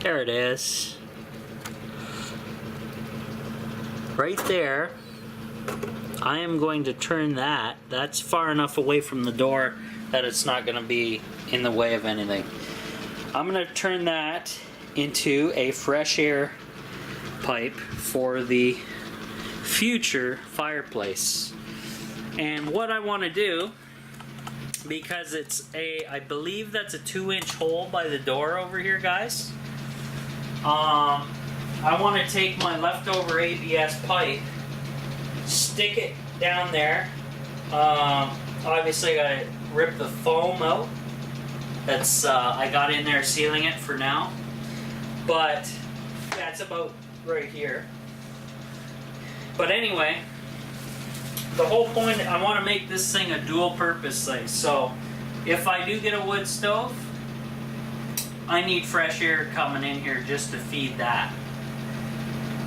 There it is. Right there. I am going to turn that. That's far enough away from the door that it's not going to be in the way of anything. I'm going to turn that into a fresh air pipe for the future fireplace. And what I want to do, because it's I believe that's a 2-inch hole by the door over here, guys. I want to take my leftover ABS pipe, stick it down there. Obviously I gotta rip the foam out. That's I got in there sealing it for now. But that's about right here. But anyway, the whole point, I want to make this thing a dual purpose thing. So if I do get a wood stove, I need fresh air coming in here just to feed that.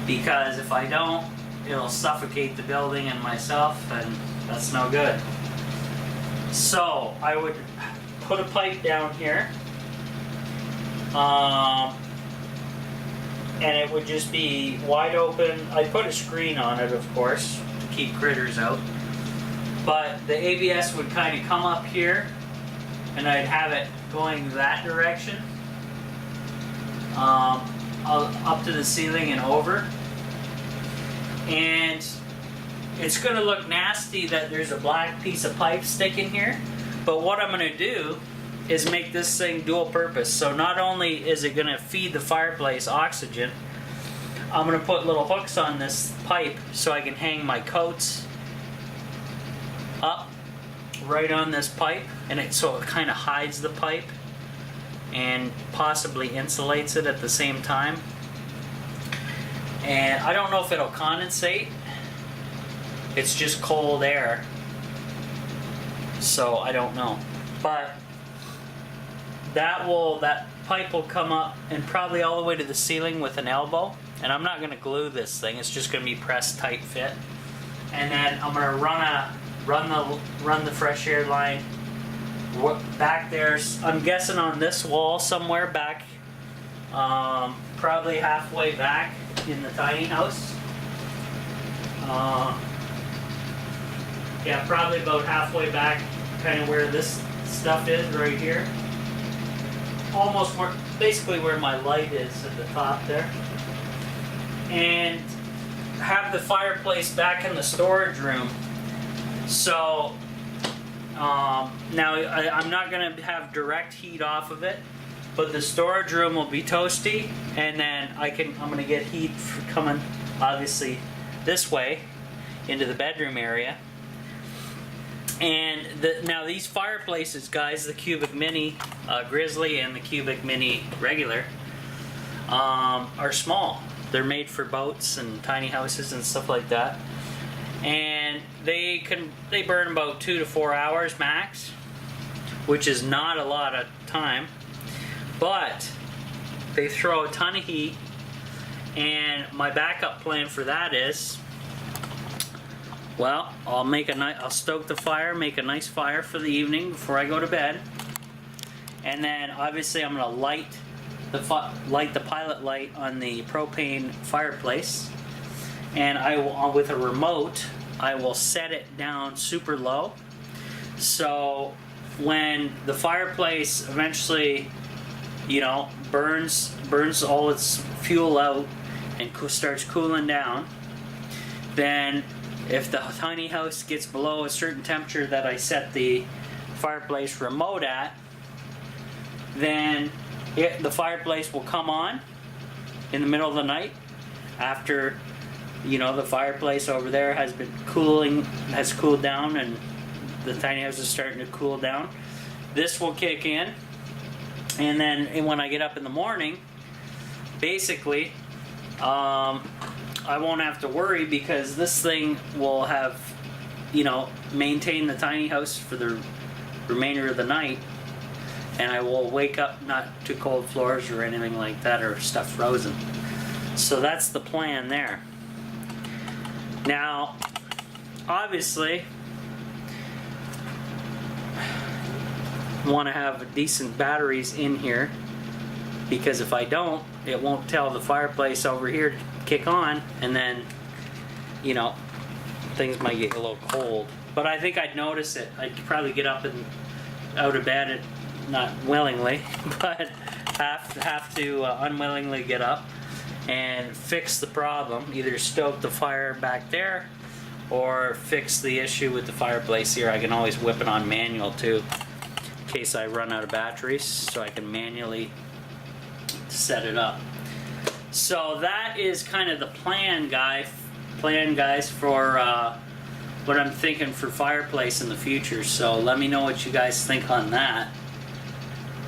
Because if I don't, it'll suffocate the building and myself, and that's no good. So I would put a pipe down here, and it would just be wide open. I put a screen on it, of course, to keep critters out. But the ABS would kind of come up here, and I'd have it going that direction, up to the ceiling and over. And it's going to look nasty that there's a black piece of pipe sticking here, but what I'm going to do is make this thing dual purpose. So not only is it going to feed the fireplace oxygen, I'm going to put little hooks on this pipe so I can hang my coats up right on this pipe, and so it kind of hides the pipe and possibly insulates it at the same time. And I don't know if it'll condensate. It's just cold air, so I don't know. But that pipe will come up and probably all the way to the ceiling with an elbow. And I'm not going to glue this thing. It's just going to be pressed tight fit. And then I'm going to run the fresh air line back there. I'm guessing on this wall somewhere back, probably halfway back in the tiny house. Yeah, probably about halfway back, kind of where this stuff is right here. Almost basically where my light is at the top there. And have the fireplace back in the storage room. So now I'm not going to have direct heat off of it, but the storage room will be toasty, and then I'm going to get heat coming obviously this way into the bedroom area. And now these fireplaces, guys, the Cubic Mini Grizzly and the Cubic Mini Regular, are small. They're made for boats and tiny houses and stuff like that. And they burn about 2 to 4 hours max, which is not a lot of time, but they throw a ton of heat. And my backup plan for that is, well, I'll stoke the fire, make a nice fire for the evening before I go to bed, and then obviously I'm going to light the pilot light on the propane fireplace, and I will, with a remote, I will set it down super low, so when the fireplace eventually, burns all its fuel out and starts cooling down, then if the tiny house gets below a certain temperature that I set the fireplace remote at, then the fireplace will come on in the middle of the night after the fireplace over there has cooled down and the tiny house is starting to cool down. This will kick in, and then when I get up in the morning, basically I won't have to worry, because this thing will have, maintain the tiny house for the remainder of the night, and I will wake up not to cold floors or anything like that, or stuff frozen. So that's the plan there. Now, obviously, want to have decent batteries in here because if I don't, it won't tell the fireplace over here to kick on, and then, you know, things might get a little cold. But I think I'd notice it. I'd probably get up and out of bed, not willingly, but have to unwillingly get up and fix the problem. Either stoke the fire back there or fix the issue with the fireplace here. I can always whip it on manual too, in case I run out of batteries, so I can manually set it up. So that is kind of the plan, guys, for what I'm thinking for fireplace in the future. So let me know what you guys think on that.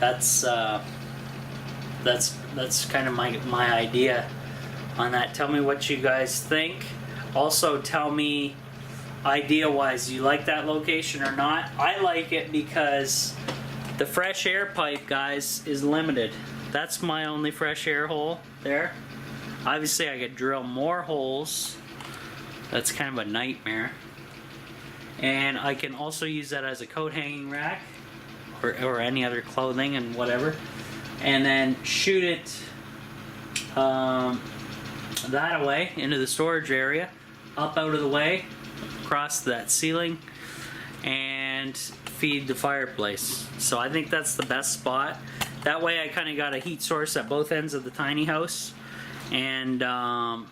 That's kind of my idea on that. Tell me what you guys think. Also tell me, idea-wise, you like that location or not? I like it because the fresh air pipe, guys, is limited. That's my only fresh air hole there. Obviously I could drill more holes. That's kind of a nightmare. And I can also use that as a coat hanging rack or any other clothing and whatever. And then shoot it that away into the storage area, up out of the way, across that ceiling, and feed the fireplace. So I think that's the best spot. That way I kind of got a heat source at both ends of the tiny house. And I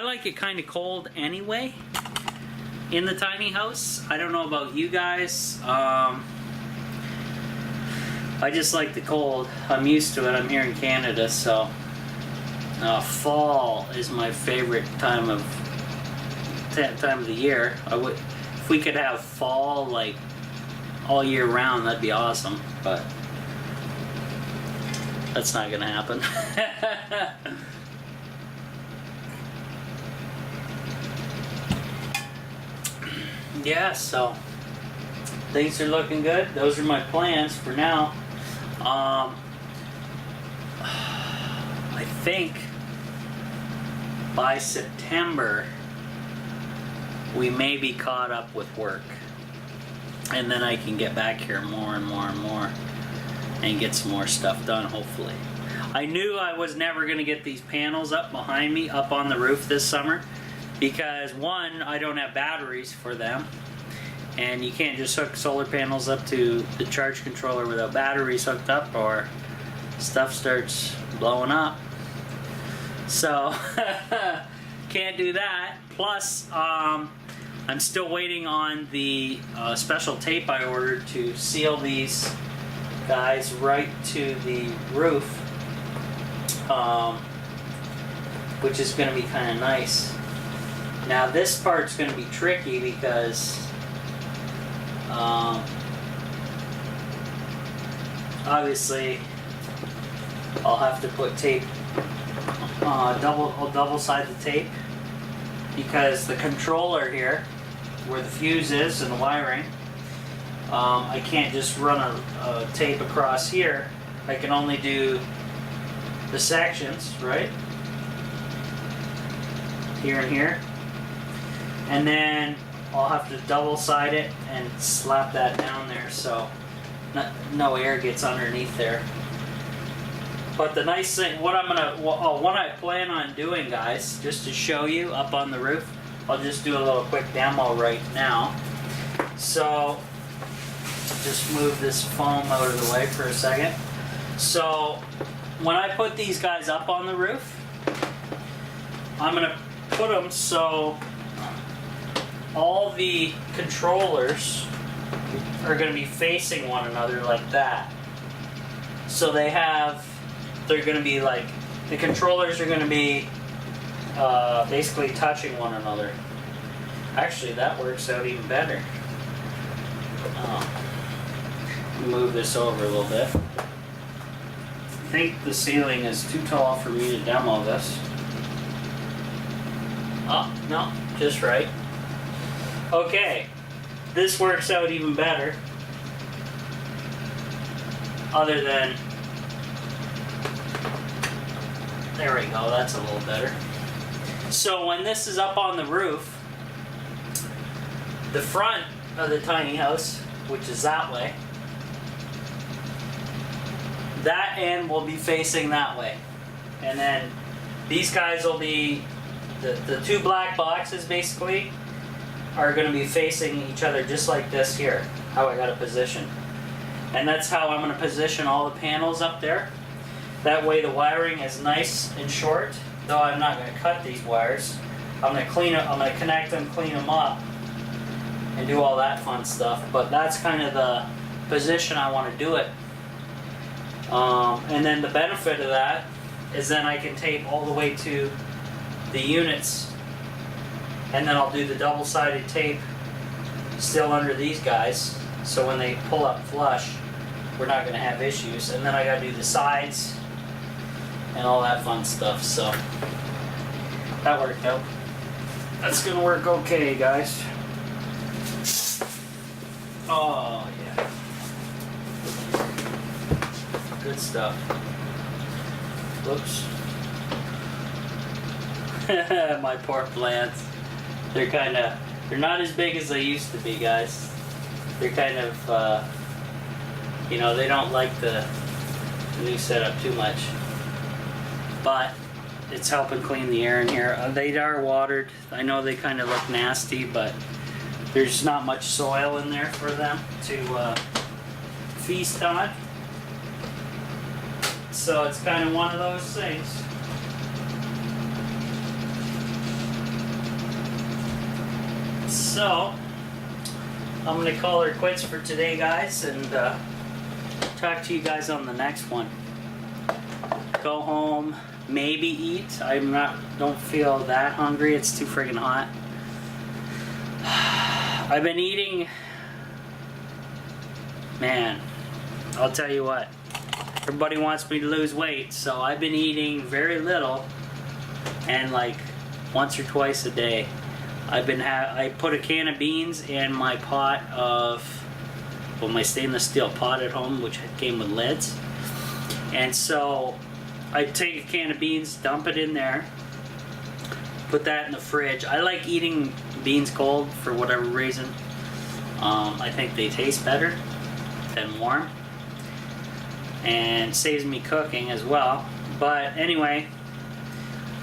like it kind of cold anyway in the tiny house. I don't know about you guys. I just like the cold. I'm used to it. I'm here in Canada, so fall is my favorite time of the year. If we could have fall like all year round, that'd be awesome. But that's not gonna happen. Yeah, so things are looking good. Those are my plans for now. I think by September we may be caught up with work, and then I can get back here more and more and more and get some more stuff done, hopefully. I knew I was never going to get these panels up behind me up on the roof this summer because, one, I don't have batteries for them, and you can't just hook solar panels up to the charge controller without batteries hooked up or stuff starts blowing up. So can't do that. Plus I'm still waiting on the special tape I ordered to seal these guys right to the roof, which is going to be kind of nice. Now this part's going to be tricky because obviously I'll have to put tape, I'll double side the tape, because the controller here, where the fuse is and the wiring, I can't just run a tape across here. I can only do the sections, right? Here and here. And then I'll have to double side it and slap that down there so no air gets underneath there. But the nice thing, what I plan on doing, guys, just to show you up on the roof, I'll just do a little quick demo right now. So, just move this foam out of the way for a second. So, when I put these guys up on the roof, I'm going to put them so all the controllers are going to be facing one another like that. So they're going to be like, the controllers are going to be basically touching one another. Actually, that works out even better. Move this over a little bit. I think the ceiling is too tall for me to demo this. Oh, no, just right. Okay, this works out even better. Other than, there we go, that's a little better. So when this is up on the roof, the front of the tiny house, which is that way, that end will be facing that way. And then these guys will be, the two black boxes basically are going to be facing each other just like this here, how I got it positioned. And that's how I'm going to position all the panels up there. That way the wiring is nice and short, though I'm not going to cut these wires. I'm going to clean it, I'm going to connect them, clean them up, and do all that fun stuff. But that's kind of the position I want to do it. And then the benefit of that is then I can tape all the way to the units, and then I'll do the double-sided tape still under these guys, so when they pull up flush, we're not going to have issues. And then I got to do the sides and all that fun stuff. So that worked out. That's going to work okay, guys. Oh yeah, good stuff. Whoops. My poor plants. They're not as big as they used to be, guys. They're kind of, you know, they don't like the new setup too much. But it's helping clean the air in here. They are watered. I know they kind of look nasty, but there's not much soil in there for them to feast on. So it's kind of one of those things. So I'm going to call her quits for today, guys, and talk to you guys on the next one. Go home, maybe eat. Don't feel that hungry. It's too friggin' hot. I've been eating, man, I'll tell you what. Everybody wants me to lose weight, so I've been eating very little, and like once or twice a day. I put a can of beans in my pot of, well, my stainless steel pot at home, which came with lids. And so I take a can of beans, dump it in there, put that in the fridge. I like eating beans cold for whatever reason. I think they taste better than warm, and saves me cooking as well. But anyway,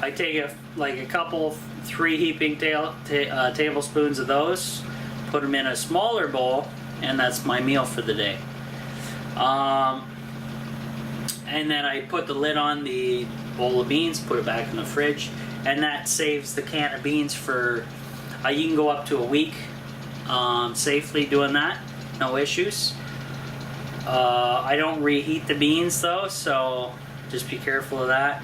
I take a couple, 3 heaping tablespoons of those, put them in a smaller bowl, and that's my meal for the day. And then I put the lid on the bowl of beans, put it back in the fridge, and that saves the can of beans for, you can go up to a week safely doing that, no issues. I don't reheat the beans though, so just be careful of that.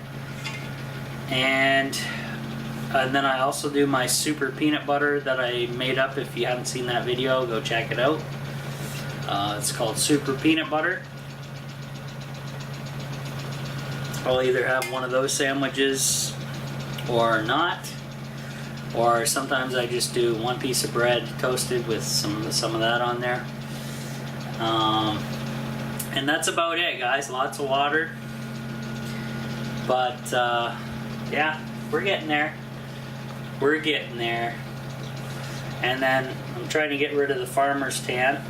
And then I also do my super peanut butter that I made up. If you haven't seen that video, go check it out. It's called super peanut butter. I'll either have one of those sandwiches or not, or sometimes I just do one piece of bread toasted with some of that on there. And that's about it, guys. Lots of water, but yeah, we're getting there. We're getting there. And then I'm trying to get rid of the farmer's tan.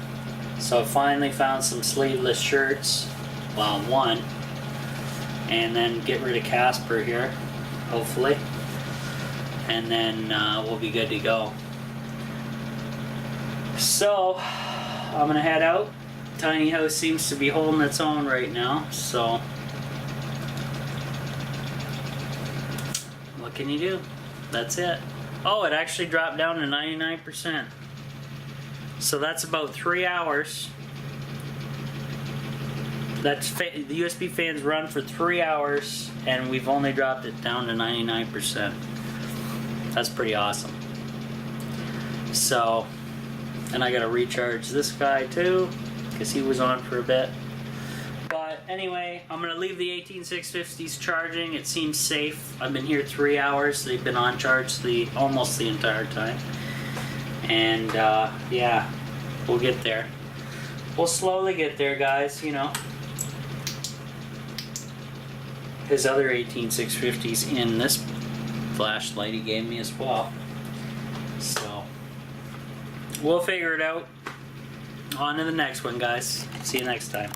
So I finally found some sleeveless shirts. Well, one. And then get rid of Casper here, hopefully. And then we'll be good to go. So I'm gonna head out. Tiny house seems to be holding its own right now, so what can you do? That's it. Oh, it actually dropped down to 99%. So that's about 3 hours. The USB fans run for 3 hours, and we've only dropped it down to 99%. That's pretty awesome. So, and I gotta recharge this guy too, because he was on for a bit. But anyway, I'm going to leave the 18650s charging. It seems safe. I've been here 3 hours. They've been on charge almost the entire time. And yeah, we'll get there. We'll slowly get there, guys, you know. His other 18650s in this flashlight he gave me as well. So, we'll figure it out. On to the next one, guys. See you next time.